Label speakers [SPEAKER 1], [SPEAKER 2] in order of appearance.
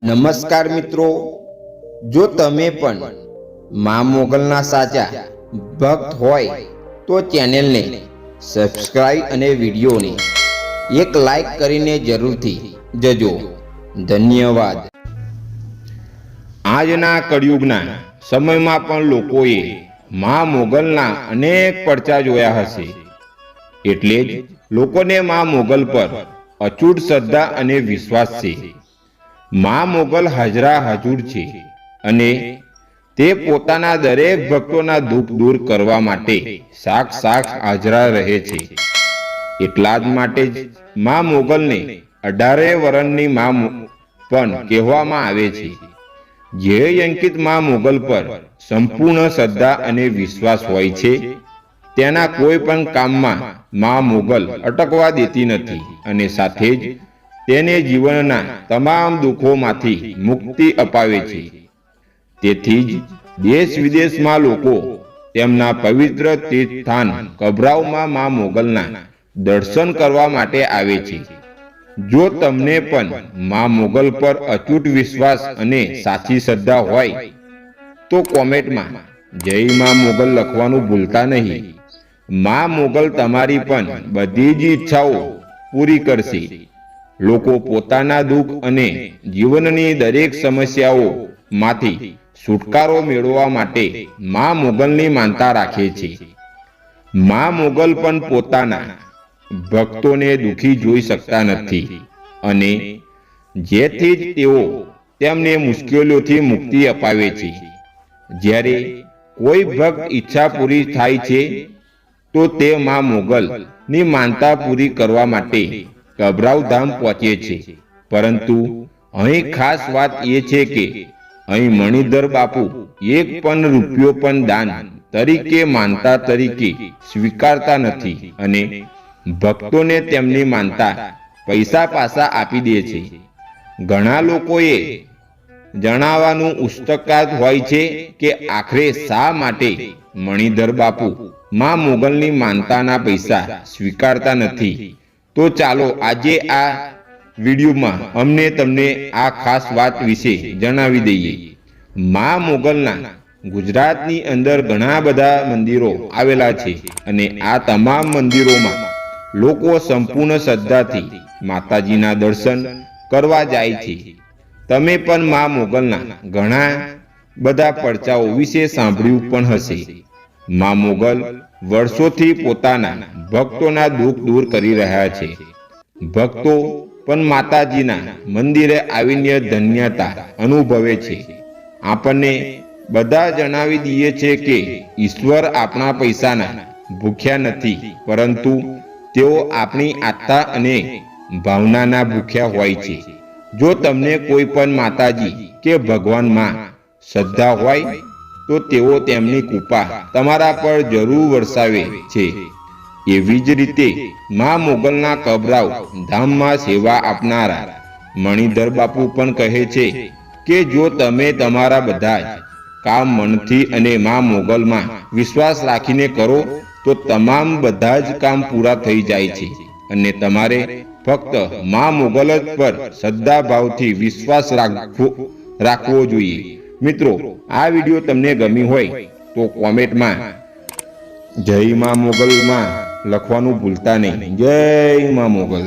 [SPEAKER 1] નમસ્કાર મિત્રો, જો તમે પણ મા મોગલના સાચા ભક્ત હોય તો ચેનલને સબસ્ક્રાઇબ અને વિડીયોને એક લાઈક કરીને જરૂરથી જજો. ધન્યવાદ. આજના કળિયુગના સમયમાં પણ લોકોએ મા મોગલના અનેક પરચા જોયા હશે, એટલે જ લોકોને મા મોગલ પર અચૂટ શ્રદ્ધા અને વિશ્વાસ છે. મા મોગલ હાજરા હાજુર છે અને તે પોતાના દરેક ભક્તોના દુઃખ દૂર કરવા માટે સાક્ષાત હાજરા રહે છે. એટલા જ માટે જ મા મોગલને 18 વર્ષની મા પણ કહેવામાં આવે છે. જે અંકિત મા મોગલ પર સંપૂર્ણ શ્રદ્ધા અને વિશ્વાસ હોય છે, તેના કોઈ પણ કામમાં મા મોગલ અટકવા દેતી નથી અને સાથે જ તેને જીવનના તમામ દુઃખોમાંથી મુક્તિ અપાવે છે. તેથી જ દેશ વિદેશમાં લોકો તેમના પવિત્ર તીર્થસ્થાન કબરાઓમાં મા મોગલના દર્શન કરવા માટે આવે છે. જો તમને પણ મા મોગલ પર અચૂટ વિશ્વાસ અને સાચી શ્રદ્ધા હોય તો કોમેન્ટમાં જય મા મોગલ લખવાનું ભૂલતા નહીં. મા મોગલ તમારી પણ બધી જ ઈચ્છાઓ પૂરી કરશે. લોકો પોતાના દુઃખ અને જીવનની દરેક સમસ્યાઓમાંથી છુટકારો મેળવવા માટે મા મોગલની માનતા રાખે છે. મા મોગલ પણ પોતાના ભક્તોને દુઃખી જોઈ શકતા નથી અને જેથી જ તેઓ તેમને મુશ્કેલીઓથી મુક્તિ અપાવે છે. જ્યારે કોઈ ભક્ત ઈચ્છા પૂરી થાય છે તો તે મા મોગલની માનતા પૂરી કરવા માટે કબરાઉ ધામ પહોંચે છે. પરંતુ અહીં ખાસ વાત એ છે કે અહીં મણિધર બાપુ એક પણ રૂપિયો પણ દાન તરીકે માનતા તરીકે સ્વીકારતા નથી અને ભક્તોને તેમની માનતા પૈસા પાછા આપી દે છે. ઘણા લોકોએ જણાવવાનું ઉત્સુકતા હોય છે કે આખરે શા માટે મણિધર બાપુ મા મોગલની માનતાના પૈસા સ્વીકારતા નથી. તો ચાલો આજે આ વિડીયોમાં અમને તમને આ ખાસ વાત વિશે જણાવી દઈએ. મા મોગલના ગુજરાતની અંદર ઘણા બધા મંદિરો આવેલા છે અને આ તમામ મંદિરોમાં લોકો સંપૂર્ણ શ્રદ્ધાથી માતાજીના દર્શન કરવા જાય છે. તમે પણ મા મોગલના ઘણા બધા પરચાઓ વિશે સાંભળ્યું પણ હશે. મા મોગલ વર્ષોથી પોતાના ભક્તોના દુઃખ દૂર કરી રહ્યા છે. ભક્તો પણ માતાજીના મંદિરે આવીને ધન્યતા અનુભવે છે. આપણને બધા જણાવી દઈએ છે કે ઈશ્વર આપણા પૈસાના ભૂખ્યા નથી, પરંતુ તેઓ આપણી આસ્થા અને ભાવનાના ભૂખ્યા હોય છે. જો તમને કોઈ પણ માતાજી કે ભગવાનમાં શ્રદ્ધા હોય તો તેઓ તેમની કૃપા તમારા પર જરૂર વરસાવે છે. એવી જ રીતે મા મોગલના કબરાઉ ધામમાં સેવા આપનારા મણિધર બાપુ પણ કહે છે કે જો તમે તમારા બધા જ કામ મનથી અને મા મોગલમાં વિશ્વાસ રાખીને કરો તો તમામ બધા જ કામ પૂરા થઈ જાય છે અને તમારે ફક્ત મા મોગલ જ પર શ્રદ્ધાભાવથી વિશ્વાસ રાખવો જોઈએ. મિત્રો, આ વિડીયો તમને ગમી હોય તો કોમેન્ટમાં જય મા મોગલમાં લખવાનું ભૂલતા નહીં. જય મા મોગલ.